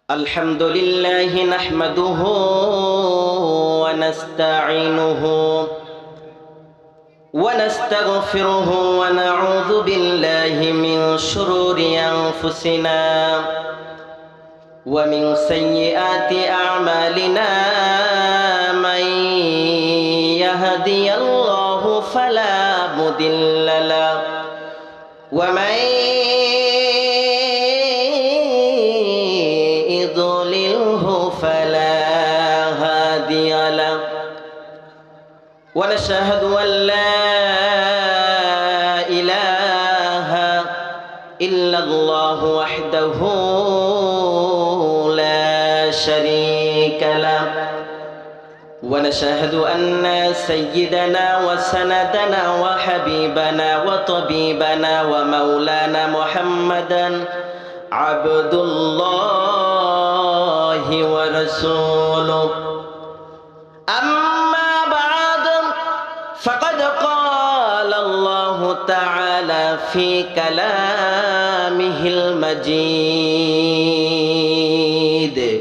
الحمد لله نحمده ونستعينه ونستغفره ونعوذ بالله من شرور أنفسنا ومن سيئات أعمالنا من يهدي الله فلا مضل له ومن يضلله فلا هادي له ونشهد أن لا إله إلا الله وحده لا شريك له ونشهد أن سيدنا وسندنا وحبيبنا وطبيبنا ومولانا محمدا عبد الله ورسوله أما بعد فقد قال الله تعالى في كلامه المجيد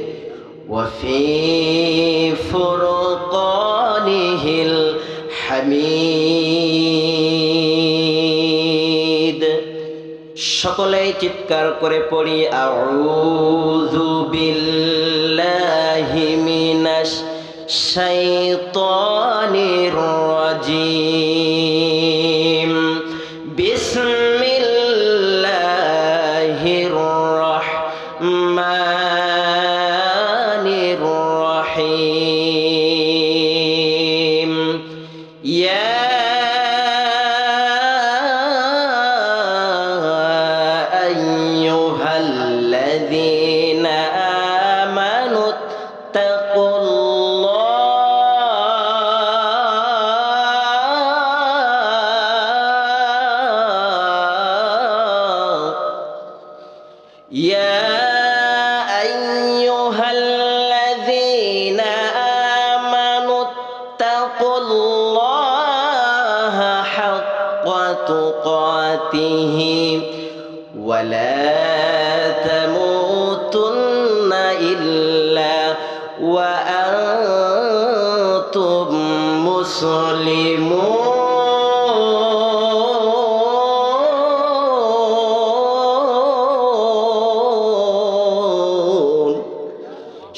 وفي فرقانه الحميد সকলেই চিৎকার করে পড়ি আউযু বিল্লাহি মিনাশ শাইতানির রাজিম বিসমিল্লাহির রাহমানির রাহিম ইয়া تقاته ولا تموتن إلا وأنتم مسلمون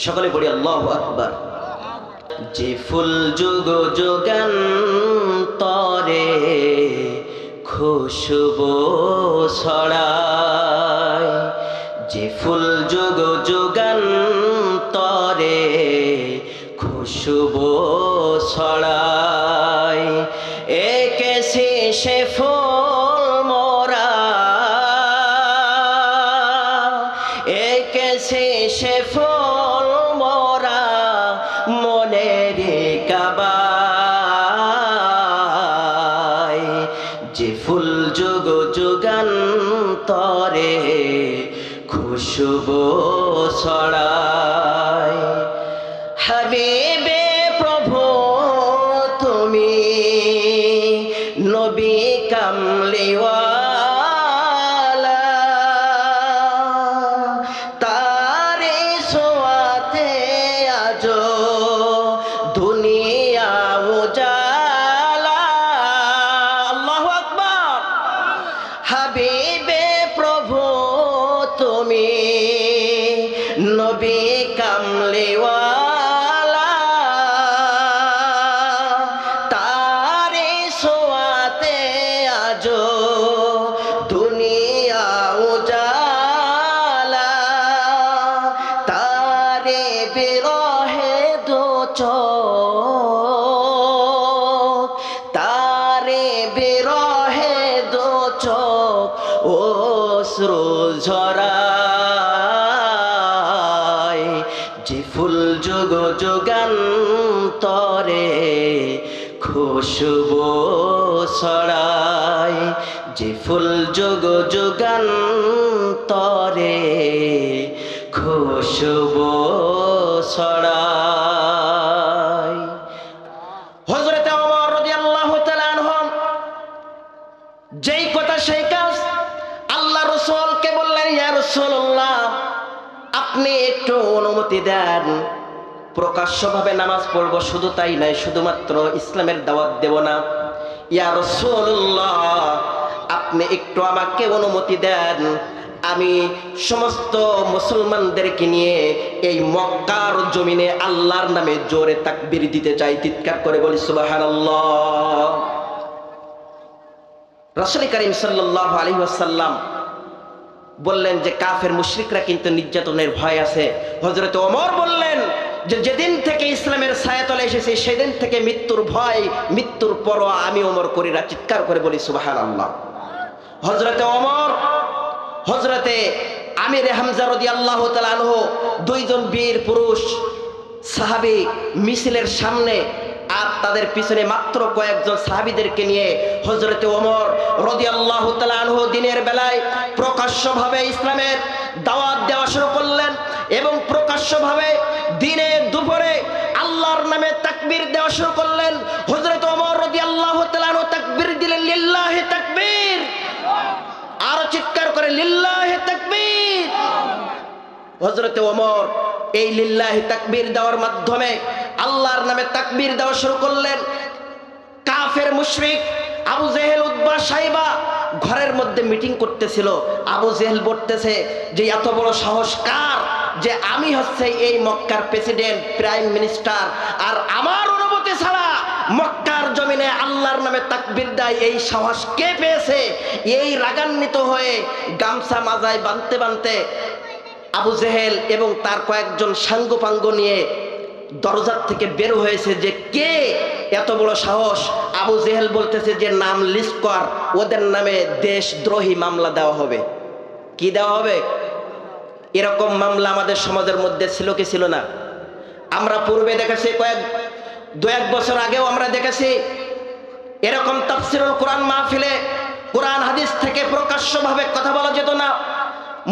সকলে পড়ি আল্লাহু আকবার যে ফুল যুগ যুগান্তরে খুশবু ছড়ায় যে ফুল যুগ যুগান্তরে খুশবু ছড়ায় একে সে ফুল মোরা একে সে ফুল মোরা মনের কাবা যে ফুল যুগ যুগান্তরে খুশবু ছড়ায় হাবিবে প্রভু তুমি নবী কামলিওয়ালা তারে সোয়াতে আজো দুনিয়া হাবিবে প্রভু তুমি নবী কামলিওয়ালা তারে সোয়াতে আজো দুনিয়া উজালা তারে বিরহে দো চোখ তারে বিরহে দো চোখ অশ্রু ঝরায় যে ফুল যুগ যুগান্তরে খুশবু ছড়ায় যে ফুল যুগ যুগান্তরে খুশবু ছড়ায় হযরত ওমর রাদিয়াল্লাহু তাআলা আনহু যেই কথা সেই কাজ আল্লাহ রাসূলকে বললেন ইয়া রাসূলুল্লাহ আপনি একটু অনুমতি দেন, প্রকাশ্যভাবে নামাজ পড়বো, শুধু তাই নাই, শুধুমাত্র ইসলামের দাওয়াত দেব না। ইয়া রাসূলুল্লাহ, আপনি একটু আমাকে অনুমতি দেন, আমি সমস্ত মুসলমানদেরকে নিয়ে এই মক্কার জমিনে আল্লাহর নামে জোরে তাকবীর দিতে চাই। চিৎকার করে বলি সুবহানাল্লাহ। রাসূল করিম সাল্লাল্লাহু আলাইহি ওয়াসাল্লাম বললেন যে কাফের মুশরিকরা কিন্তু নির্যাতনের ভয় আছে। হযরত ওমর বললেন যে যেদিন থেকে ইসলামের ছায়াতলে এসেছে সেদিন থেকে মৃত্যুর ভয়, মৃত্যুর পরোয়া আমি ওমর করি না। চিৎকার করে বলি সুবহানাল্লাহ। হযরতে ওমর, হযরতে আমির হামজা রাদিয়াল্লাহু তাআলা আনহু, দুইজন বীর পুরুষ সাহাবী মিছিলের সামনে আর তাদের পিছনে মাত্র কয়েকজন সাহাবীদেরকে নিয়ে হযরতে ওমর রাদিয়াল্লাহু তাআলা আনহু দিনের বেলায় প্রকাশ্যভাবে ইসলামের দাওয়াত দেওয়া শুরু করলেন এবং প্রকাশ্যভাবে দিনে দুপুরে আল্লাহর নামে তাকবীর দেওয়া শুরু করলেন। হযরত ওমর রাদিয়াল্লাহু তাআলা আনহু তাকবীর দিলেন, লিল্লাহি তাকবীর। আর চিৎকার করে লিল্লাহি তাকবীর। হযরতে ওমর এই লিল্লাহি তাকবীর দেওয়ার মাধ্যমে আল্লাহর নামে তাকবীর দেওয়া শুরু করলেন। কাফের মুশরিক আবু জেহেল, উতবা, সাইবা ঘরের মধ্যে মিটিং করতেছিল। আবু জেহেল বলতেছে যে এত বড় সাহস কার, যে আমি হচ্ছে এই মক্কার প্রেসিডেন্ট, প্রাইম মিনিস্টার, আর আমার অনুমতি ছাড়া মক্কার জমিনে আল্লাহর নামে তাকবীর দেয়, এই সাহস কে পেয়েছে? এই রাগান্বিত হয়ে গামছা মাজায় বাঁধতে বাঁধতে আবু জেহেল এবং তার কয়েকজন সাঙ্গপাঙ্গ নিয়ে দরজার থেকে বের হয়েছে যে কে এত বড় সাহস। আবু জেহেল বলতেছে যে নাম লিস্ট কর, ওদের নামে দেশদ্রোহী মামলা দেওয়া হবে। কি দেওয়া হবে? এরকম মামলা আমাদের সমাজের মধ্যে ছিল কি ছিল না? আমরা পূর্বে দেখেছি, দু এক বছর আগেও আমরা দেখেছি এরকম তাফসিরুল কোরআন মাহফিলে কোরআন হাদিস থেকে প্রকাশ্যভাবে কথা বলা যেত না,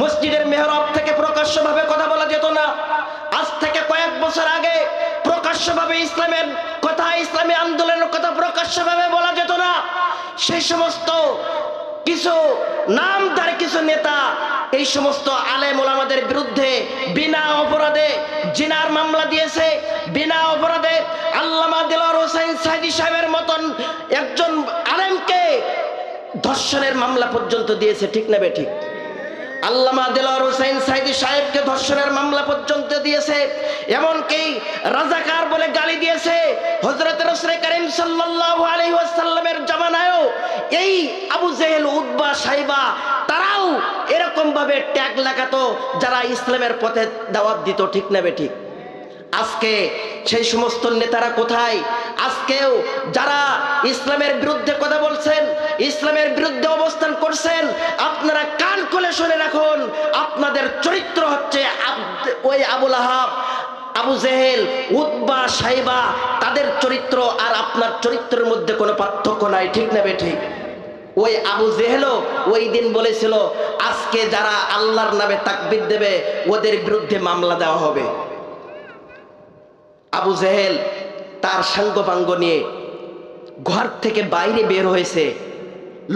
মসজিদের মেহরাব থেকে প্রকাশ্যভাবে কথা বলা যেত না। আজ থেকে কয়েক বছর আগে প্রকাশ্যভাবে ইসলামের কথা, ইসলামী আন্দোলনের কথা প্রকাশ্যভাবে বলা যেত না। সেই সমস্ত কিছু নামদার কিছু নেতা এই সমস্ত আলেম ওলামাদের বিরুদ্ধে বিনা অপরাধে জিনার মামলা দিয়েছে। বিনা অপরাধে আল্লামা দেলোয়ার হোসেন সাইদি সাহেবের মতন একজন আলেমকে ধর্ষণের মামলা পর্যন্ত দিয়েছে। ঠিক না বেঠিক? আল্লামা দেলোয়ার হোসেন সাইদি সাহেবকে ধর্ষণের মামলা পর্যন্ত দিয়েছে, এমনকি রাজাকার বলে গালি দিয়েছে। হযরত রাসূল করিম সাল্লাল্লাহু আলাইহি ওয়াসাল্লামের জামানায়ও এই আবু জেহেল, উতবা, সাইবা তারাও এরকম ভাবে ট্যাগ লাগাতো যারা ইসলামের পথে দাওয়াত দিত। ঠিক না বেঠিক? আজকে সেই সমস্ত নেতারা কোথায়? আজকেও যারা ইসলামের বিরুদ্ধে কথা বলছেন, ইসলামের বিরুদ্ধে অবস্থান করছেন, আপনারা কান খুলে শুনে রাখুন, আপনাদের চরিত্র হচ্ছে ওই আবু লাহাব, আবু জেহেল, উতবা, সাইবা, তাদের চরিত্র আর আপনার চরিত্রের মধ্যে কোনো পার্থক্য নাই। ঠিক না বেঠিক? ওই আবু জেহেলও ওই দিন বলেছিল আজকে যারা আল্লাহর নামে তাকবীর দেবে ওদের বিরুদ্ধে মামলা দেওয়া হবে। আবু জেহেল তার সাঙ্গপাঙ্গ নিয়ে ঘর থেকে বাইরে বের হয়েছে,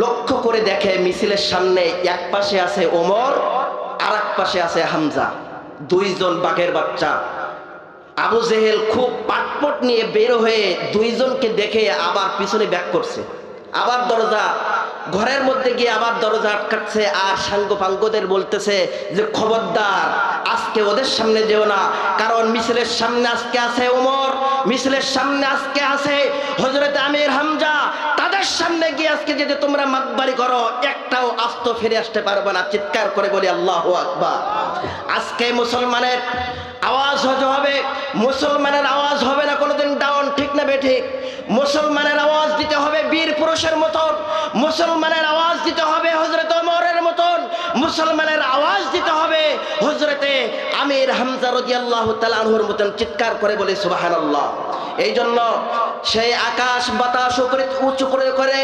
লক্ষ্য করে দেখে মিছিলের সামনে এক পাশে আছে ওমর আর এক পাশে আছে হামজা, দুইজন বাঘের বাচ্চা। আবু জেহেল খুব পাটপট নিয়ে বের হয়ে দুইজনকে দেখে আবার পিছনে ব্যাক করছে, আবার দরজা ঘরের মধ্যে গিয়ে আবার দরজা আটকাচ্ছে আর সাঙ্গপাঙ্গদের বলতেছে যে খবরদার আজকে ওদের সামনে যেও না, কারণ মিছিলের সামনে আজকে আছে ওমর, মিছিলের সামনে আজকে আছে হযরত আমির হামজা, তাদের সামনে গিয়ে আজকে যদি তোমরা মাতবাড়ি করো একটাও আস্ত ফিরে আসতে পারবে না। চিৎকার করে বলি আল্লাহু আকবার। আজকে মুসলমানের আওয়াজ হবে, মুসলমানের আওয়াজ হবে না কোনোদিন ডাউন। ঠিক না বেঠিক? মুসলমানের আওয়াজ দিতে হবে বীর পুরুষের মতন, মুসলমানের আওয়াজ দিতে হবে হযরত ওমরের মতন, মুসলমানের আওয়াজ দিতে হবে হযরতে আমির হামজা রাদিয়াল্লাহু তাআলা আনহুর মতন। চিৎকার করে বলে সুবহানাল্লাহ। এই জন্য সেই আকাশ বাতাস উপরে উঁচু করে করে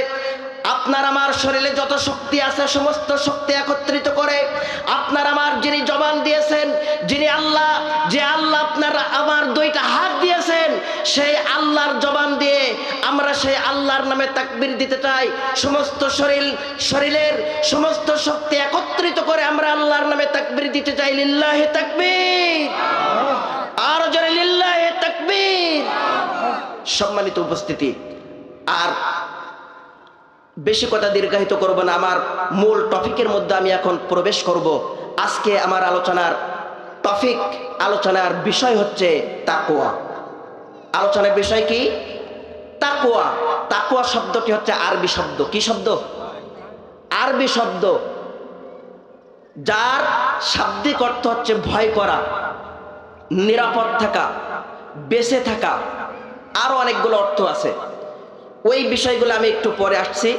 আপনার আমার শরীরে যত শক্তি আছে সমস্ত শক্তি একত্রিত করে আপনার আমার যিনি জবান দিয়েছেন, যিনি আল্লাহ, যে আল্লাহ আপনার আমার দুইটা হাত দিয়েছেন, সেই আল্লাহর জবান দিয়ে আমরা সেই আল্লাহর নামে তাকবীর দিতে চাই। সমস্ত শরীরের সমস্ত শক্তি একত্রিত করে আমরা আল্লাহর নামে তাকবীর দিতে চাই। লিল্লাহি তাকবীর, আর জোরে লিল্লাহি তাকবীর। সম্মানিত উপস্থিতি, আর বেশি কথা দীর্ঘায়িত করব না, আমার মূল টপিকের মধ্যে আমি এখন প্রবেশ করব। আজকে আমার আলোচনার বিষয় হচ্ছে তাকওয়া। আলোচনার বিষয় কি? তাকওয়া। তাকওয়া শব্দটি হচ্ছে আরবি শব্দ। কি শব্দ? আরবি শব্দ, যার শাব্দিক অর্থ হচ্ছে ভয় করা, নিরাপদ থাকা, বেঁচে থাকা, আরো অনেকগুলো অর্থ আছে। ওই বিষয়গুলো আমি একটু পরে আসছি।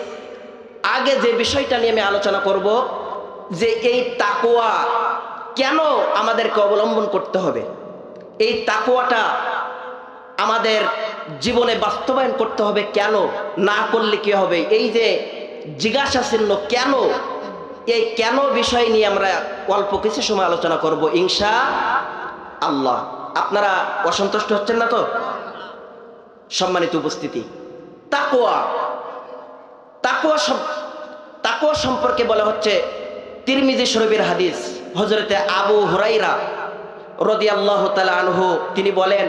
আগে যে বিষয়টা নিয়ে আমি আলোচনা করব, যে এই তাকওয়া কেন আমাদেরকে অবলম্বন করতে হবে, এই তাকওয়াটা আমাদের জীবনে বাস্তবায়ন করতে হবে কেন, না করলে কি হবে, এই যে জিজ্ঞাসা চিহ্ন কেন, এই কেন বিষয় নিয়ে আমরা অল্প কিছু সময় আলোচনা করব ইনশাআল্লাহ। আপনারা অসন্তুষ্ট হচ্ছেন না তো? সম্মানিত উপস্থিতি, তাকওয়া সম্পর্কে বলা হচ্ছে তিরমিজি শরীফের হাদিস। হযরতে আবু হুরায়রা রাদিয়াল্লাহু তাআলা আনহু তিনি বলেন,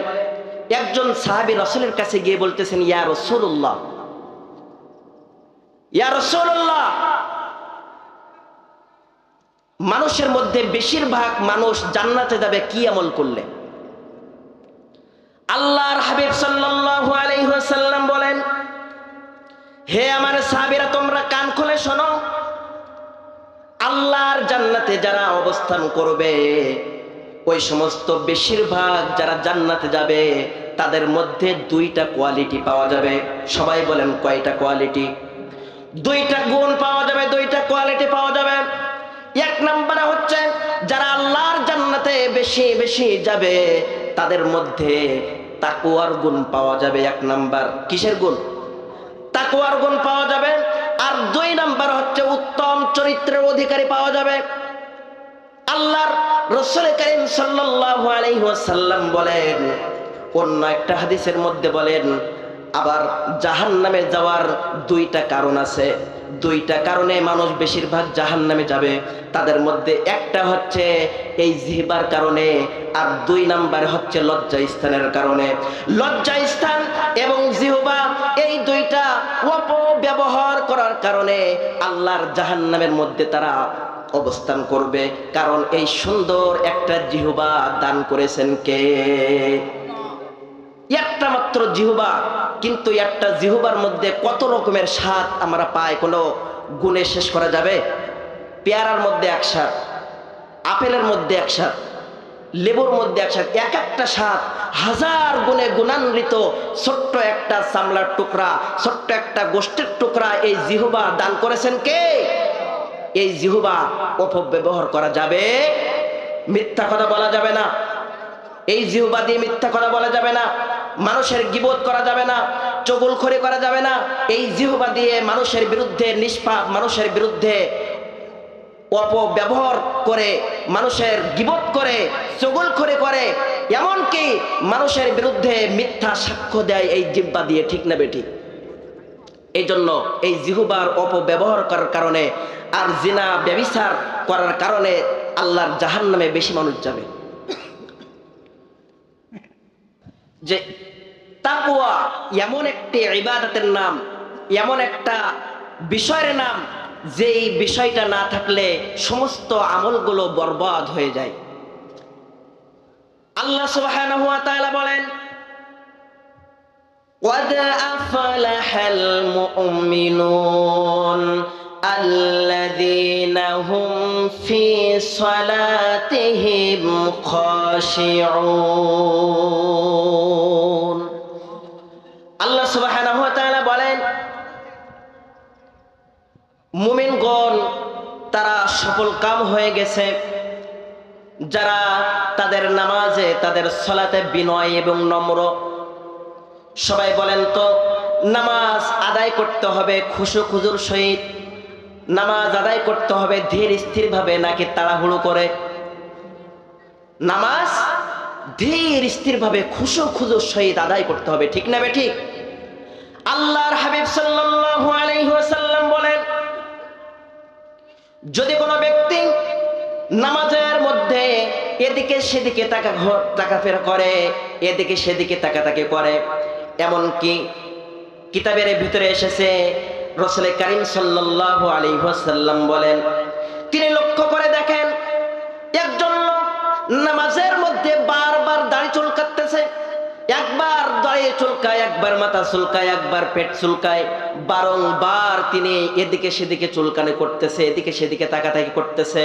একজন সাহাবী রাসূলের কাছে গিয়ে বলতেছেন, ইয়া রাসূলুল্লাহ, ইয়া রাসূলুল্লাহ, মানুষের মধ্যে বেশিরভাগ মানুষ জান্নাতে যাবে কি আমল করলে? আল্লাহর হাবিব সাল্লাল্লাহু আলাইহি ওয়াসাল্লাম বলেন, হে আমার সাহাবীরা, তোমরা কান খুলে শোনো, আল্লাহর জান্নাতে যারা অবস্থান করবে, ওই সমস্ত বেশিরভাগ যারা জান্নাতে যাবে তাদের মধ্যে দুইটা কোয়ালিটি পাওয়া যাবে। সবাই বলেন কয়টা কোয়ালিটি? দুইটা গুণ পাওয়া যাবে, দুইটা কোয়ালিটি পাওয়া যাবে। এক নম্বরে হচ্ছে যারা আল্লাহর জান্নাতে বেশি বেশি যাবে তাদের মধ্যে তাকওয়ার গুণ পাওয়া যাবে। এক নাম্বার কিসের গুণ? তাকওয়ার গুণ পাওয়া যাবে। আর দুই নাম্বার হচ্ছে উত্তম চরিত্রের অধিকারী পাওয়া যাবে। আল্লাহর রাসূল করিম সাল্লাল্লাহু আলাইহি ওয়াসাল্লাম বলেন, অন্য একটা হাদিসের মধ্যে বলেন, আবার জাহান্নামে যাওয়ার দুইটা কারণ আছে, দুইটা কারণে মানুষ বেশিরভাগ জাহান্নামে যাবে। তাদের মধ্যে একটা হচ্ছে এই জিহ্বার কারণে, আর দুই নাম্বারে হচ্ছে লজ্জা স্থানের কারণে। লজ্জা স্থান এবং জিহ্বা এই দুইটা অপব্যবহার করার কারণে আল্লাহর জাহান্নামের মধ্যে তারা অবস্থান করবে। কারণ এই সুন্দর একটা জিহ্বা দান করেছেন কে? একটা মাত্র জিহ্বা, কিন্তু একটা জিহ্বার মধ্যে কত রকমের স্বাদ আমরা পাই, কোনো গুণে শেষ করা যাবে? পেয়ারার মধ্যে এক স্বাদ, আপেলের মধ্যে এক স্বাদ, লেবুর মধ্যে এক স্বাদ, এক একটা স্বাদ হাজার গুণে গুণান্বিত। ছোট্ট একটা চামড়ার টুকরা, ছোট্ট একটা গোষ্ঠের টুকরা এই জিহ্বা দান করেছেন কে? এই জিহ্বা অপব্যবহার করা যাবে, মিথ্যা কথা বলা যাবে না। এই জিহ্বা দিয়ে মিথ্যা কথা বলা যাবে না, মানুষের গীবত করা যাবে না, চুগলখড়ি করা যাবে না। এই জিহ্বা দিয়ে মানুষের বিরুদ্ধে, নিষ্পাপ মানুষের বিরুদ্ধে অপব্যবহার করে, মানুষের গীবত করে, চুগলখড়ি করে, এমনকি মানুষের বিরুদ্ধে মিথ্যা সাক্ষ্য দেয় এই জিহ্বা দিয়ে। ঠিক না বেঠিক? এই জন্য এই জিহ্বার অপব্যবহার করার কারণে আর জিনা ব্যভিচার করার কারণে আল্লাহর জাহান্নামে বেশি মানুষ যাবে। যে তাকওয়া এমন একটি ইবাদতের নাম, এমন একটা বিষয়ের নাম, যেই বিষয়টা না থাকলে সমস্ত আমলগুলো বরবাদ হয়ে যায়। আল্লাহ সুবহানাহু ওয়া তাআলা বলেন, قد أفلح المؤمنون الذين هم في صلاتهم خاشعون। আল্লাহ সুবহানাহু ওয়া তাআলা বলেন, মুমিনগণ তারা সফল কাম হয়ে গেছে যারা তাদের নামাজে, তাদের সালাতে বিনয় এবং নম্র। সবাই বলেন তো নামাজ আদায় করতে হবে খুশু খুজুর সহিত, নামাজ আদায় করতে হবে ধীর স্থির ভাবে, নাকি তাড়াহুড়ো করে? নামাজ ধীর স্থির ভাবে খুশু খুজুর সহিত আদায় করতে হবে, ঠিক না বেঠিক? আল্লাহর হাবিব সাল্লাল্লাহু আলাইহি ওয়াসাল্লাম বলেন, যদি কোনো ব্যক্তি নামাজের মধ্যে এদিকে সেদিকে তাকাফেরা করে, এদিকে সেদিকে তাকাতাকি করে, এমনকি কিতাবের ভিতরে এসেছে রাসূল কারীম সাল্লাল্লাহু আলাইহি ওয়াসাল্লাম বলেন, তিনি লক্ষ্য করে দেখেন একজন লোক নামাজের মধ্যে বারবার দাড়ি চুলকাতেছে, একবার দাড়ি চুলকায়, একবার মাথা চুলকায়, একবার পেট চুলকায়, বারংবার তিনি এদিকে সেদিকে চুলকানি করতেছে, এদিকে সেদিকে তাকাতাকি করতেছে।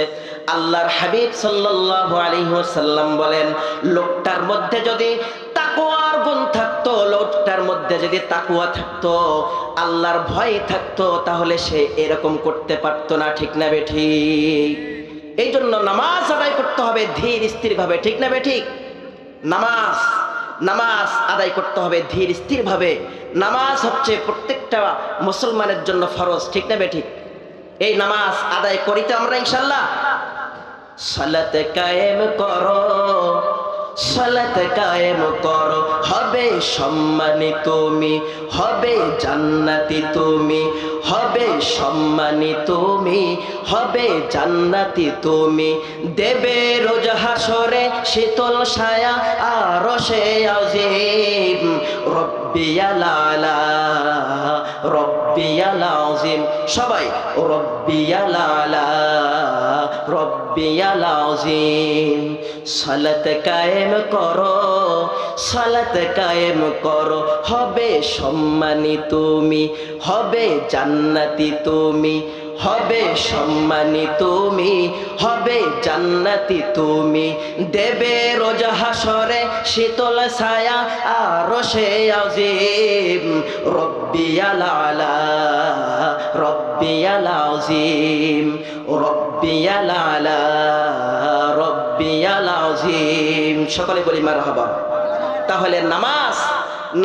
আল্লাহর হাবিব সাল্লাল্লাহু আলাইহি ওয়াসাল্লাম বলেন, লোকটার মধ্যে যদি তাকওয়ার গুণ থাকতো, লোকটার মধ্যে যদি তাকওয়া থাকতো, আল্লাহর ভয় থাকতো, তাহলে সে এরকম করতে পারতো না, ঠিক না বেঠিক? এই জন্য নামাজ আদায় করতে হবে ধীর স্থির ভাবে, ঠিক না বেঠিক? নামাজ আদায় করতে হবে ধীর স্থির ভাবে। নামাজ হচ্ছে প্রত্যেকটা মুসলমানের জন্য ফরজ, ঠিক না বেঠিক? এই নামাজ আদায় করিতে আমরা ইনশাআল্লাহ। সালাত কায়েম করো, সালাত কায়েম করো, হবে সম্মানী তুমি, হবে জান্নাতি তুমি, হবে সম্মানী তুমি, হবে জান্নাতি তুমি। দেবে রোজ হাসরে শীতল ছায়া আরশে আজিম, রব্বিয়াল আলা, রব্বিয়াল আযীম। সবাই রব্বিয়াল আলা, রব্বিয়াল আযীম। সালাত কায়েম করো, সালাত কায়েম করো, হবে সম্মানী তুমি, হবে জান্নাতি তুমি, হবে সম্মানী তুমি, হবে জান্নাতি তুমি। দেবে রোজ হাসরে শীতল ছায়া আরশে আজিম, রব্বিয়াল আলা, রব্বিয়াল আযীম, রব্বিয়াল আলা, রব্বিয়াল আযীম। সকলে বলি মারহাবা। তাহলে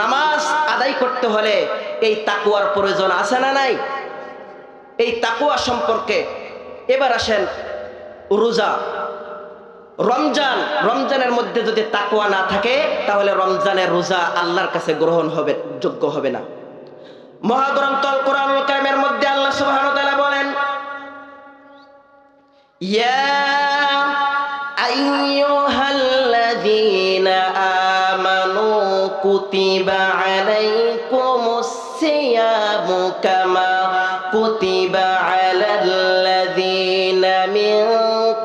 নামাজ আদায় করতে হলে এই তাকওয়ার প্রয়োজন আছে না নাই? এই তাকওয়া সম্পর্কে এবার আসেন রোজা। রমজানের মধ্যে যদি তাকওয়া না থাকে, তাহলে রমজানের রোজা আল্লাহর কাছে গ্রহণ হবে, যোগ্য হবে না। মহাগ্রন্থ আল কোরআনুল কারীমের মধ্যে আল্লাহ সুবহানাহু ওয়া তাআলা বলেন, ইয়া আইয়ুহাল্লাযীনা আমানু কুতিবা আলাইকুমুস সিয়ামু কামা কুতিবা আলাল্লাযীনা মিন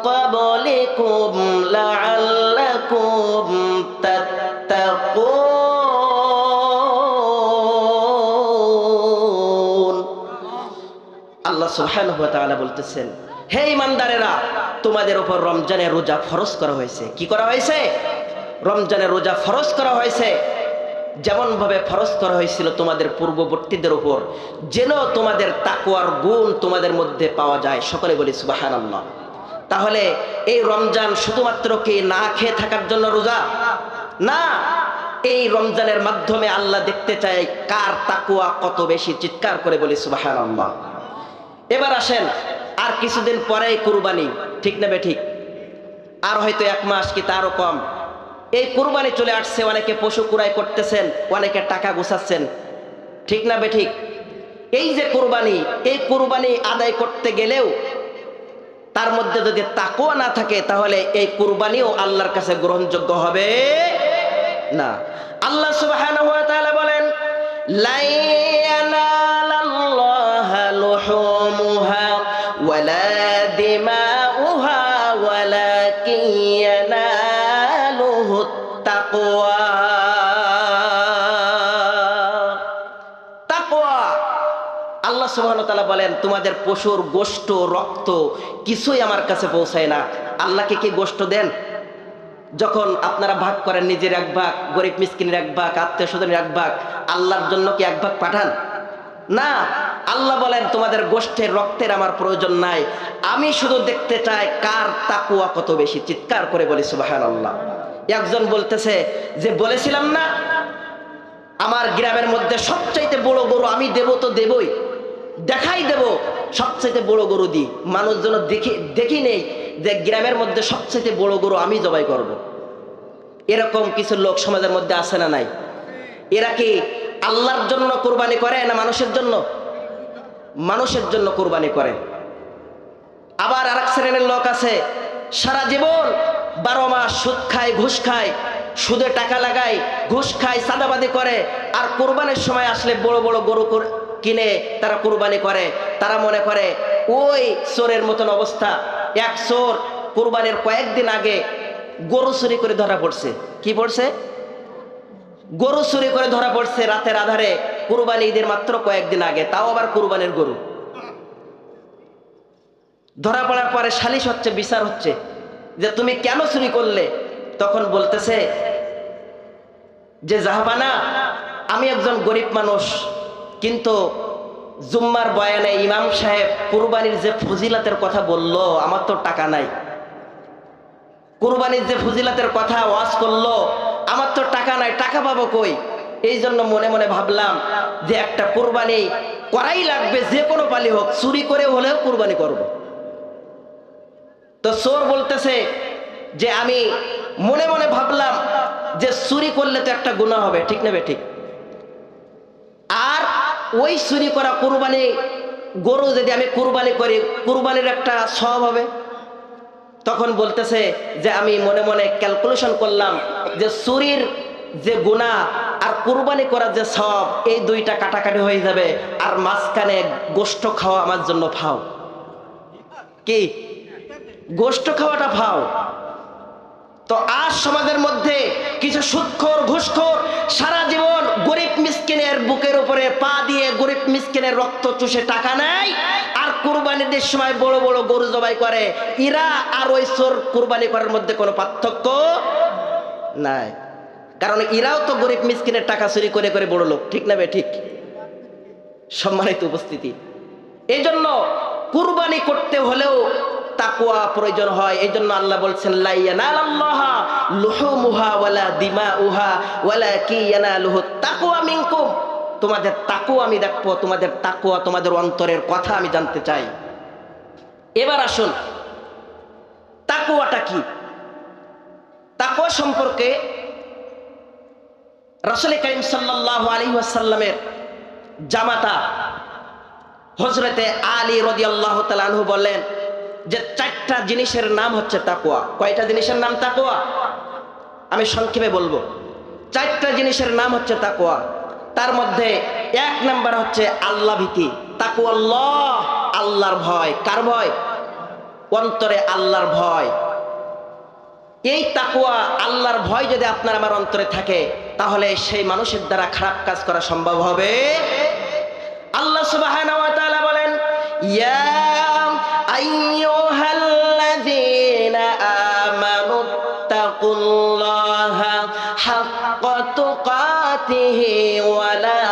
ক্বাবলিকুম লাআল্লাকুম তাত্তাকুন। আল্লাহ সুবহানাহু ওয়া তাআলা বলতেছেন, হে ঈমানদারেরা, তোমাদের উপর রমজানের রোজা ফরজ করা হয়েছে। কি করা হয়েছে? রমজানের রোজা ফরজ করা হয়েছে। যেমন ভাবে ফরজ করা হয়েছিল তোমাদের পূর্ববর্তীদের উপর, যেন তোমাদের তাকওয়ার গুণ তোমাদের মধ্যে পাওয়া যায়। সকলে বলি সুবহানাল্লাহ। তাহলে এই রমজান শুধুমাত্র কি না খেয়ে থাকার জন্য রোজা? না, এই রমজানের মাধ্যমে আল্লাহ দেখতে চায় কার তাকওয়া কত বেশি। চিৎকার করে বলি সুবহানাল্লাহ। এবার আসেন, আর কিছুদিন পরেই কুরবানি, ঠিক না বেঠিক? আর হয়তো 1 মাস কি তারও কম। এই কুরবানি চলে আসছে, অনেকে পশু কুরবানি করতেছেন, অনেকে টাকা গুছাচ্ছেন, ঠিক না বেঠিক? এই যে কুরবানি, এই কুরবানি আদায় করতে গেলেও তার মধ্যে যদি তাকওয়া না থাকে, তাহলে এই কুরবানিও আল্লাহর কাছে গ্রহণযোগ্য হবে না। আল্লাহ সুবহানাহু ওয়া তাআলা বলেন, লা ইয়ানালাল্লাহা লুহুমুহা ওয়ালা দিমাউহা ওয়ালাকিন ইয়ানালুহুত তাকওয়া। তাকওয়া। আল্লাহ সুবহানাহু ওয়া তাআলা বলেন, তোমাদের পশুর গোশত, রক্ত কিছুই আমার কাছে পৌঁছায় না। আল্লাহকে কি গোশত দেন? যখন আপনারা ভাগ করেন, নিজের 1 ভাগ, গরিব মিসকিনের 1 ভাগ, আত্মীয় স্বজনের 1 ভাগ, আল্লাহর জন্য কি 1 ভাগ পাঠান? না। আল্লাহ বলেন, তোমাদের গোশতের, রক্তের আমার প্রয়োজন নাই, আমি শুধু দেখতে চাই কার তাকওয়া কত বেশি। চিৎকার করে বলি সুবহানাল্লাহ। একজন বলতেছে যে, বলেছিলাম না আমার গ্রামের মধ্যে সবচাইতে বড় গরু আমি দেব তো দেবই, দেখাই দেব সবচাইতে বড় গরু দিই। মানুষজন দেখি নেই যে গ্রামের মধ্যে সবচাইতে বড় গরু আমি জবাই করব। এরকম কিছু লোক সমাজের মধ্যে আছে না নাই? এরা কি আল্লাহর জন্য কোরবানি করে না মানুষের জন্য? মানুষের জন্য কোরবানি করে। আবার আরেক শ্রেণীর লোক আছে সারা জীবন 12 মাস সুদ খায়, ঘুষ খায়, সুদে টাকা লাগায়, ঘুষ খায়, চাঁদাবাদি করে, আর কোরবানির সময় আসলে বড় বড় গরু কিনে তারা কোরবানি করে। তারা মনে করে ওই চোরের মতন অবস্থা। এক চোর কোরবানির কয়েকদিন আগে গরু চুরি করে ধরা পড়ছে। কি পড়ছে? গরু চুরি করে ধরা পড়ছে রাতের আধারে, কুরবানি ঈদের মাত্র কয়েকদিন আগে, তাও আবার কুরবানির গরু। ধরা পড়ার পরে সালিশ হচ্ছে, বিচার হচ্ছে যে তুমি কেন চুরি করলে? তখন বলতেছে যে জাহাবানা, আমি একজন গরিব মানুষ, কিন্তু জুম্মার বয়ানে ইমাম সাহেব কুরবানির যে ফজিলাতের কথা বলল, আমার তো টাকা নাই। কুরবানির যে ফজিলাতের কথা ওয়াজ করলো, আমার তো টাকা নাই, টাকা পাবো কই? এই জন্য মনে মনে ভাবলাম যে একটা কুরবানি করাই লাগবে, যে কোনো পালি হোক, চুরি করে হলেও কুরবানি করব। তো চোর বলতেছে যে আমি মনে মনে ভাবলাম যে চুরি করলে তো একটা গুনাহ হবে, ঠিক নেবে ঠিক, আর ওই চুরি করা কুরবানি গরু যদি আমি কুরবানি করি, কুরবানির একটা সওয়াব হবে। তখন বলতেছে যে আমি মনে মনে ক্যালকুলেশন করলাম যে চুরির যে গুনাহ আর কুরবানি করার যে সওয়াব, এই দুইটা কাটাকাটি হয়ে যাবে, আর মাঝখানে গোশত খাওয়া আমার জন্য ফাও। কি গোশত খাওয়াটা ফাও? তো আজ সমাজের মধ্যে কিছু সুদখোর, ঘুষখোর সারা জীবন গরিব মিসকিনের বুকের উপরে পা দিয়ে গরিব মিসকিনের রক্ত চুষে টাকা নেয়, আর কুরবানির সময় বড় বড় গরু জবাই করে। এরা আর ওই চোর কুরবানি করার মধ্যে কোনো পার্থক্য নাই, কারণ এরাও তো গরিব মিসকিনের টাকা চুরি করে করে বড় লোক, ঠিক না বে ঠিক? সম্মানিত উপস্থিতি, এই জন্য কুরবানি করতে হলেও তাকওয়া প্রয়োজন হয়। এই জন্য আল্লাহ বলছেন লা ইয়ানালাল্লাহা লুহুমুহা ওয়ালা দিমাউহা ওয়ালাকিন ইয়ানালুহুত তাকওয়া মিনকুম। তোমাদের তাকওয়া আমি দেখবো, তোমাদের তাকওয়া, তোমাদের অন্তরের কথা আমি জানতে চাই। এবার আসুন, তাকওয়াটা কি? তাকওয়া সম্পর্কে রাসূল কারীম সাল্লাল্লাহু আলাইহি ওয়াসাল্লামের জামাতা হযরতে আলী রাদিয়াল্লাহু তাআলা আনহু বলেন যে 4টা জিনিসের নাম হচ্ছে তাকওয়া। কয়টা জিনিসের নাম তাকওয়া? আমি সংক্ষেপে বলবো। 4টা জিনিসের নাম হচ্ছে তাকওয়া। তার মধ্যে 1 নাম্বার হচ্ছে আল্লাহ ভীতি, তাকওয়াল্লাহ, আল্লাহর ভয়। কার ভয়? অন্তরে আল্লাহর ভয়। এই তাকওয়া, আল্লাহর ভয় যদি আপনার আমার অন্তরে থাকে, তাহলে সেই মানুষের দ্বারা খারাপ কাজ করা সম্ভব হবে। আল্লাহ সুবহানাহু ওয়া তাআলা বলেন, ইয়া আইয়ুহাল্লাযীনা আমানুত্তাকুল্লাহা হাক্কা তুকাতিহি ওয়া লা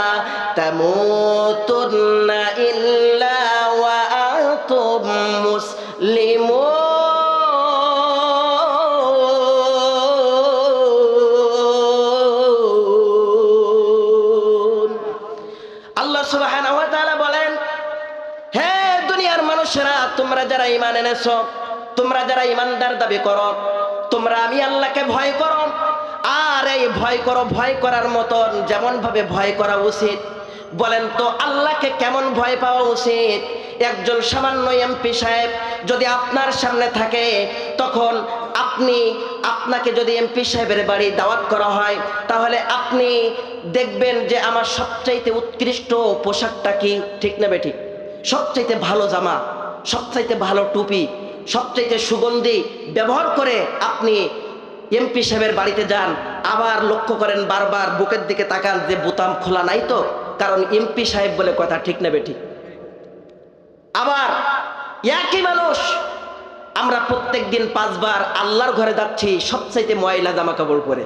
তামুতুন্না ইল্লা ওয়া আনতুম মুসলিমুন। আল্লাহ সুবহানাহু ওয়া তাআলা বলেন, হে দুনিয়ার মানুষেরা, তোমরা যারা ঈমান এনেছো, তোমরা যারা ঈমানদার দাবি করো, তোমরা আমি আল্লাহকে ভয় করো। আর এই ভয় করো, ভয় করার মতন যেমন ভাবে ভয় করা উচিত, বলেন তো আল্লাহকে কেমন ভয় পাওয়া উচিত? একজন সামান্য এমপি সাহেব যদি আপনার সামনে থাকে, তখন আপনাকে যদি এমপি সাহেবের বাড়ি দাওয়াত করা হয়, তাহলে আপনি দেখবেন যে আমার সবচাইতে উৎকৃষ্ট পোশাকটা কি, ঠিক না বেঠিক? সবচাইতে ভালো জামা, সবচাইতে ভালো টুপি, সবচাইতে সুগন্ধি ব্যবহার করে আপনি এমপি সাহেবের বাড়িতে যান। আবার লক্ষ্য করেন, বারবার বুকের দিকে তাকান যে বোতাম খোলা নাই তো, কারণ এমপি সাহেব বলে কথা, ঠিক না বেঠিক? আবার একই মানুষ, আমরা প্রত্যেক দিন 5 বার আল্লাহর ঘরে যাচ্ছি সবচাইতে ময়লা জামা কাপড় পরে।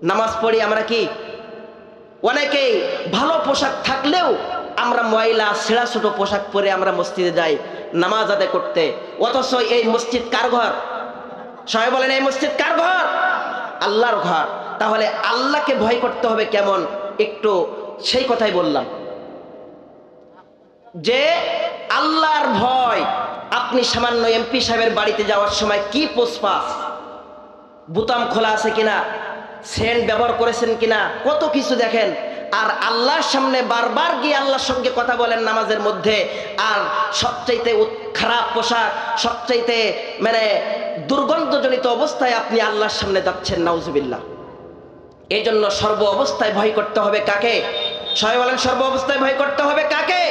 নামাজ পড়ি আমরা কি? অনেকেই ভালো পোশাক থাকলেও আমরা ময়লা ছেঁড়া ছোট পোশাক পরে আমরা মসজিদে যাই নামাজ আদায় করতে। অথচ এই মসজিদ কার ঘর? সবাই বলেন, এই মসজিদ কার ঘর? আল্লাহর ঘর। তাহলে আল্লাহকে ভয় করতে হবে কেমন? একটু সেই কথাই বললাম যে আল্লাহর ভয়। আপনি সামান্য এমপি সাহেবের বাড়িতে যাওয়ার সময় কি পোষপাস, বোতাম খোলা আছে কিনা, সেন্ট ব্যবহার করেছেন কিনা, কত কিছু দেখেন। আর আল্লাহর সামনে বারবার গিয়ে আল্লাহর সঙ্গে কথা বলেন নামাজের মধ্যে, আর সবচাইতে খারাপ পোশাক, সবচাইতে মানে দুর্গন্ধজনিত অবস্থায় আপনি আল্লাহর সামনে যাচ্ছেন, নাউজুবিল্লাহ। এই জন্য সর্ব অবস্থায় ভয় করতে হবে কাকে? সবাই বলেন, সর্ব অবস্থায় ভয় করতে হবে কাকে?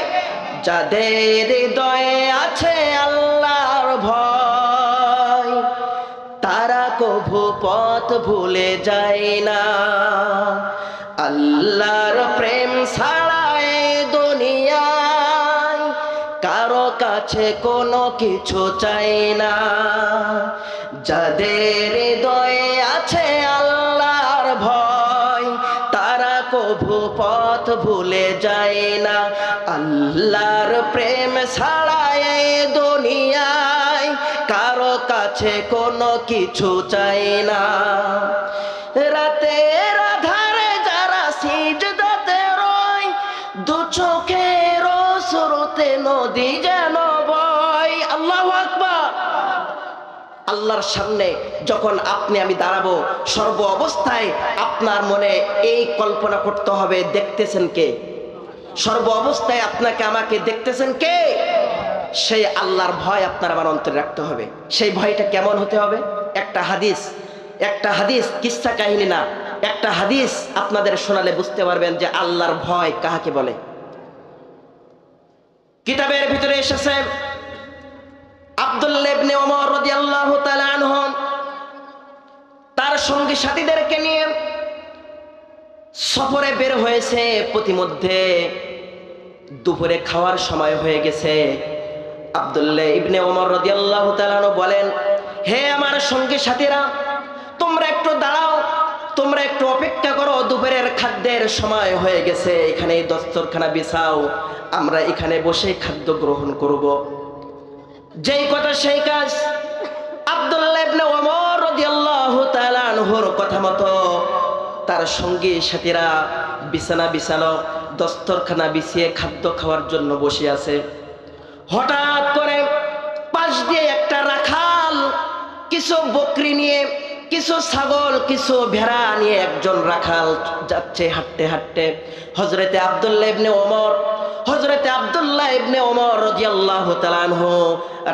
যাদের হৃদয়ে আছে আল্লাহর ভয়, তারা কভু পথ ভুলে যায় না। আল্লাহর প্রেম ছাড়া এই দুনিয়ায় কারো কাছে কোনো কিছু চাই না। যাদের হৃদয়ে আছে আল্লাহর ভয়, তারা কভু পথ ভুলে যায় না। আল্লাহর প্রেম ছাড়া এই দুনিয়ায় কারো কাছে কোনো কিছু চাই না। রাতের আধারে যারা সিজদাতে রয়, দু চোখের স্রোতে নদী যেন বয়। আল্লাহু আকবার। আল্লাহর সামনে যখন আপনি আমি দাঁড়াবো, সর্ব অবস্থায় আপনার মনে এই কল্পনা করতে হবে, দেখতেছেন কে? সর্ব অবস্থায় আপনাকে আমাকে দেখতেছেন কে? সেই আল্লাহর ভয় আপনার আমার অন্তরে রাখতে হবে। সেই ভয়টা কেমন হতে হবে? একটা হাদিস, কিসসা কাহিনী না, একটা হাদিস আপনাদের শোনালে বুঝতে পারবেন যে আল্লাহর ভয় কাহাকে বলে। কিতাবের ভিতরে এসেছে আব্দুল্লাহ ইবনে ওমর রাদিয়াল্লাহু তাআলা আনহু তার সঙ্গী সাথীদেরকে নিয়ে সফরে বের হয়েছে। প্রতিমধ্যে দুপুরে খাওয়ার সময় হয়ে গেছে। আব্দুল্লাহ ইবনে ওমর রাদিয়াল্লাহু তাআলা আনহু বলেন, হে আমার সঙ্গী সাথীরা, তোমরা একটু দাঁড়াও, তোমরা একটু অপেক্ষা করো, দুপুরের খাদ্যের সময় হয়ে গেছে, এখানে দস্তরখানা বিছাও, আমরা এখানে বসে খাদ্য গ্রহণ করব। যেই কথা সেই কাজ। আব্দুল্লাহ ইবনে ওমর রাদিয়াল্লাহু তাআলা আনহুর কথা মতো তার সঙ্গী সাথীরা বিছানা বিছানো, দস্তরখানা বিছিয়ে খাদ্য খাওয়ার জন্য বসে আছে। হঠাৎ করে পাশ দিয়ে একটা রাখাল কিছু বকরি নিয়ে, কিছু ছাগল, কিছু ভেড়া নিয়ে একজন রাখাল যাচ্ছে হাঁটতে হাঁটতে। হযরতে আব্দুল্লাহ ইবনে ওমর রাদিয়াল্লাহু তাআলা আনহু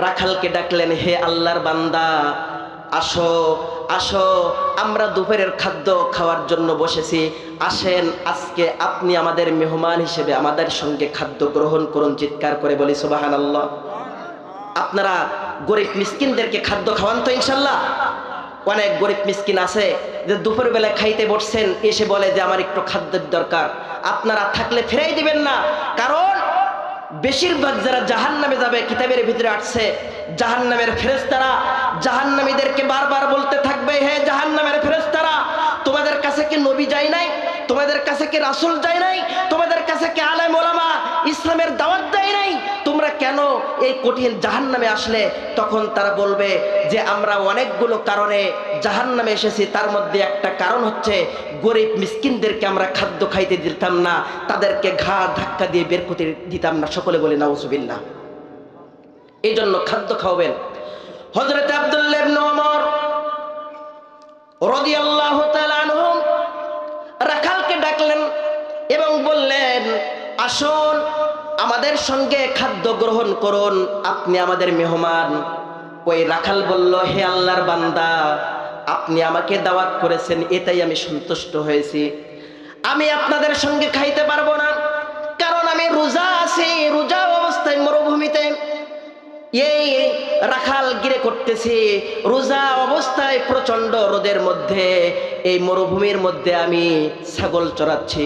রাখালকে ডাকলেন, হে আল্লাহর বান্দা, আসো আসো, আমরা দুপুরের খাদ্য খাওয়ার জন্য বসেছি, আসেন আজকে আপনি আমাদের মেহমান হিসেবে আমাদের সঙ্গে খাদ্য গ্রহণ করুন। চিৎকার করে বলি সুবহানাল্লাহ। আপনারা গরিব মিসকিনদেরকে খাদ্য খাওয়ান তো ইনশাল্লাহ? অনেক গরিব মিসকিন আছে যে দুপুর বেলায় খাইতে বসছেন, এসে বলে যে আমার একটু খাদ্যের দরকার। আপনারা থাকলে ফেরাই দিবেন না, কারণ বেশিরভাগ যারা জাহান্নামে যাবে, কিতাবের ভিতরে আসছে জাহান্নামের ফেরেশতারা জাহান্নামীদেরকে বারবার বলতে থাকবে, হে জাহান্নামের ফেরেশতারা, তোমাদের কাছে কি নবী যায় নাই? তোমাদের কাছে কি রাসূল যায় নাই? তোমাদের কাছে কি আলেম ওলামা ইসলামের দাওয়াত দেয় নাই? তোমরা কেন এই কঠিন জাহান্নামে আসলে? তখন তারা বলবে যে আমরা অনেকগুলো কারণে জাহান্নামে এসেছি, তার মধ্যে একটা কারণ হচ্ছে গরিব মিসকিনদেরকে আমরা খাদ্য খাইতে দিতাম না, তাদেরকে ঘাড় ধাক্কা দিয়ে বের করতে দিতাম না। সকলে বলে নাউজুবিল্লাহ। এই জন্য খাদ্য খাওয়াবেন। হযরত আব্দুল্লাহ ইবনে ওমর রাদিয়াল্লাহু তাআলা আনহু রাখালকে ডাকলেন এবং বললেন, আসুন আমাদের সঙ্গে খাদ্য গ্রহণ করুন, আপনি আমাদের মেহমান। ওই রাখাল বলল, হে আল্লাহর বান্দা, আপনি আমাকে দাওয়াত করেছেন, এটাই আমি সন্তুষ্ট হয়েছি। আমি আপনাদের সঙ্গে খাইতে পারবো না, কারণ আমি রোজা আছি, রোজা অবস্থায় মরুভূমিতে এই রাখাল গিরে করতেছি, রোজা অবস্থায় প্রচন্ড রোদের মধ্যে এই মরুভূমির মধ্যে আমি ছাগল চড়াচ্ছি।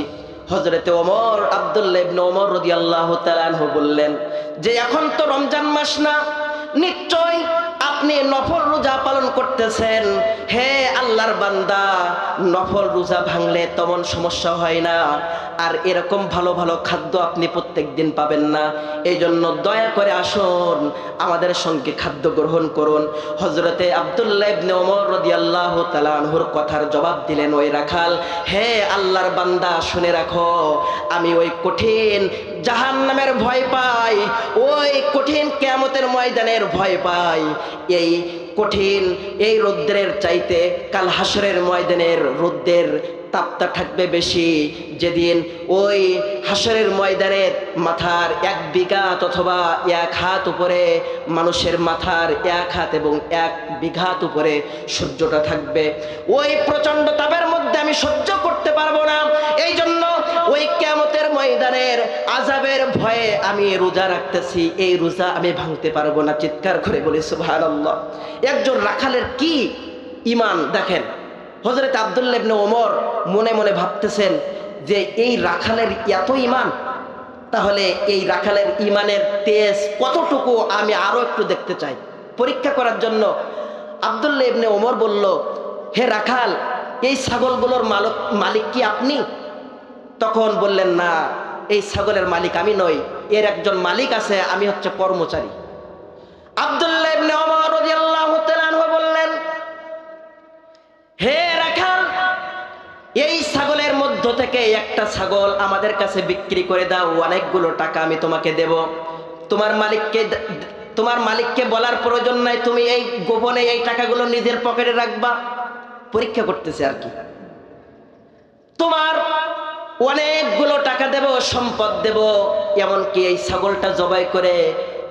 হযরতে ওমর, আব্দুল্লাহ ইবনে ওমর রাদিয়াল্লাহু তাআলা আনহু বললেন যে এখন তো রমজান মাস না, নিশ্চয় আপনি নফল রোজা পালন করতেছেন, হে আল্লাহর বান্দা, নফল রোজা ভাঙলে তেমন সমস্যা হয় না, আর এরকম ভালো ভালো খাদ্য আপনি প্রত্যেক দিন পাবেন না। এই জন্য দয়া করে আসুন আমাদের সঙ্গে খাদ্য গ্রহণ করুন। হযরতে আব্দুল্লাহ ইবনে ওমর রাদিয়াল্লাহু তাআলা আনহুর কথার জবাব দিলেন ওই রাখাল, হে আল্লাহর বান্দা শুনে রাখো, আমি ওই কঠিন জাহান্নামের ভয় পাই, ওই কঠিন কিয়ামতের ময়দানের ভয় পাই। এই কঠিন এই রৌদ্রের চাইতে কাল হাসরের ময়দানের রৌদ্রের তাপটা থাকবে বেশি, যেদিন ওই হাসরের ময়দানে মাথার 1 বিঘাত অথবা 1 হাত উপরে মানুষের মাথার 1 হাত এবং 1 বিঘাত উপরে সূর্যটা থাকবে। ওই প্রচন্ড তাপের মধ্যে আমি সহ্য করতে পারবো না। এই জন্য ওই কিয়ামতের ময়দানের আযাবের ভয়ে আমি রোজা রাখতেছি, এই রোজা আমি ভাঙতে পারবো না। চিৎকার করে বলি সুবহানাল্লাহ। একজন রাখালের কি ঈমান দেখেন। হযরত আব্দুল্লাহ ইবনে ওমর মনে মনে ভাবতেছেন যে এই রাখালের এত ঈমান, তাহলে এই রাখালের ঈমানের তেজ কতটুকু আমি আরো একটু দেখতে চাই। পরীক্ষা করার জন্য আব্দুল্লাহ ইবনে ওমর বলল, হে রাখাল, এই ছাগলগুলোর মালিক কি আপনি? তখন বললেন, না, এই ছাগলের মালিক আমি নই, এর একজন মালিক আছে, আমি হচ্ছে কর্মচারী। আব্দুল্লাহ ইবনে ওমর রাদিয়াল্লাহু তাআলা আনহু বললেন, হে রাখাল, এই ছাগলের মধ্য থেকে একটা ছাগল আমাদের কাছে বিক্রি করে দাও, অনেকগুলো টাকা আমি তোমাকে দেব। তোমার মালিককে বলার প্রয়োজন নাই, তুমি এই গোপনে এই টাকাগুলো নিজের পকেটে রাখবা। পরীক্ষা করতেছে আর কি। তোমার অনেকগুলো টাকা দেব, সম্পদ দেব, এমনকি এই ছাগলটা জবাই করে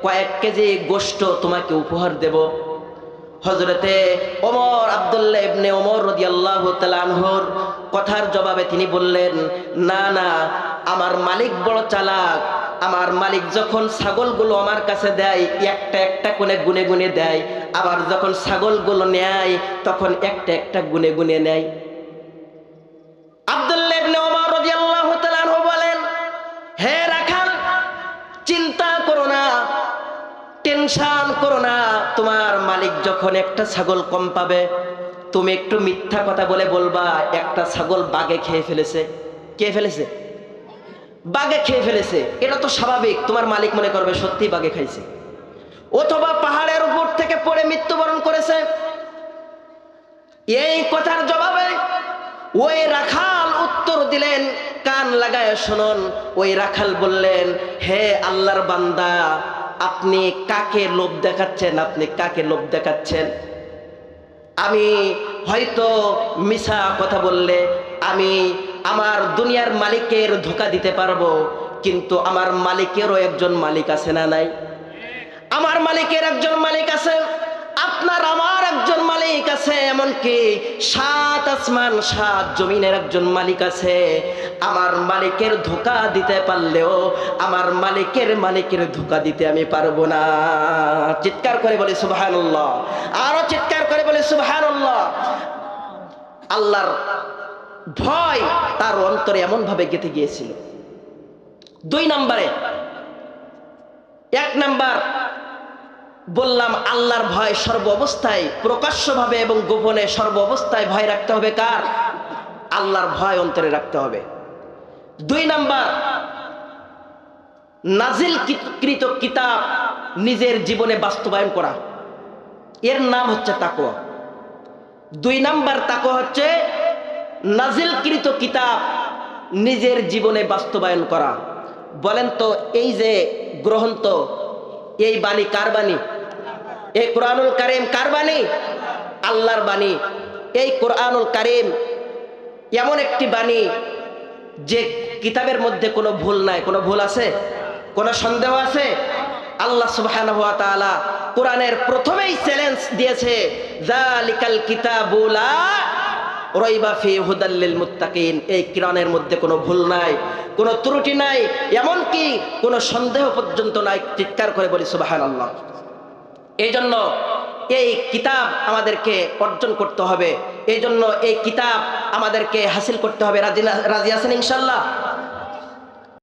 কয়েক কেজি গোশত তোমাকে উপহার দেব। হযরতে ওমর আব্দুল্লাহ ইবনে ওমর রাদিয়াল্লাহু তাআলা আনহুর কথার জবাবে তিনি বললেন, না না, আমার মালিক বড় চালাক। আমার মালিক যখন ছাগলগুলো আমার কাছে দেয় একটা একটা করে গুনে গুনে দেয়, আবার যখন ছাগলগুলো নেয় তখন একটা একটা গুনে গুনে নেয়। আব্দুল্লাহ ইবনে ওমর রাদিয়াল্লাহু তাআলা আনহু বলেন, হে রাখাল, চিন্তা করো না, টেনশন করো না, তোমার মালিক যখন একটা ছাগল কম পাবে তুমি একটু মিথ্যা কথা বলে বলবা একটা ছাগল বাঘে খেয়ে ফেলেছে। কে ফেলেছে? বাঘে খেয়ে ফেলেছে। এটা তো স্বাভাবিক, তোমার মালিক মনে করবে সত্যি বাঘে খাইছে, অথবা পাহাড়ের উপর থেকে পড়ে মৃত্যুবরণ করেছে। এই কথার জবাবে ওই রাখাল উত্তর দিলেন, কান লাগায় শুনুন। ওই রাখাল বললেন, হে আল্লাহর বান্দা, আপনি কাকে লোভ দেখাচ্ছেন? আপনি কাকে লোভ দেখাচ্ছেন? আমি হয়তো মিছা কথা বললে আমি আমার দুনিয়ার মালিকের ধোঁকা দিতে পারবো, কিন্তু আমার মালিকেরও একজন মালিক আছে না নাই? আমার মালিকের একজন মালিক আছে, আপনার আমার একজন মালিক আছে, এমনকি 7 আসমান 7 জমিনের একজন মালিক আছে। আমার মালিকের ধোঁকা দিতে পারলেও আমার মালিকের ধোঁকা দিতে আমি পারবো না। চিৎকার করে বলি সুবহানাল্লাহ, আরো চিৎকার করে বলি সুবহানাল্লাহ। আল্লাহর ভয় তার অন্তরে এমন ভাবে গেঁথে গিয়েছিল। 2 নম্বরে, 1 নাম্বার বললাম আল্লাহর ভয় সর্ব অবস্থায়, প্রকাশ্যভাবে এবং গোপনে সর্ব অবস্থায় ভয় রাখতে হবে। কার? আল্লাহর ভয় অন্তরে রাখতে হবে। 2 নাম্বার, নাজিলকৃত কিতাব নিজের জীবনে বাস্তবায়ন করা, এর নাম হচ্ছে তাকওয়া। 2 নাম্বার তাকওয়া হচ্ছে নাজিলকৃত কিতাব নিজের জীবনে বাস্তবায়ন করা। বলেন তো, এই যে গ্রন্থ, এই বাণী কার বাণী? এই কোরআনুল কারীম কার বাণী? আল্লাহর বাণী। এই কোরআনুল কারীম এমন একটি বাণী যে কিতাবের মধ্যে কোনো ভুল নাই। কোনো ভুল আছে? কোনো সন্দেহ আছে? আল্লাহ সুবহানাহু ওয়া তাআলা কোরআনের প্রথমেই চ্যালেঞ্জ দিয়েছে, যালিকাল কিতাবু লা রাইবা ফি হুদাল লিল মুত্তাকিন। এই কোরআনের মধ্যে কোনো ভুল নাই, কোনো ত্রুটি নাই, এমনকি কোনো সন্দেহ পর্যন্ত নাই। চিৎকার করে বলি সুবহানাল্লাহ। এই জন্য এই কিতাব আমাদেরকে অর্জন করতে হবে, এই জন্য এই কিতাব আমাদেরকে হাসিল করতে হবে। রাজি আছেন ইনশাআল্লাহ?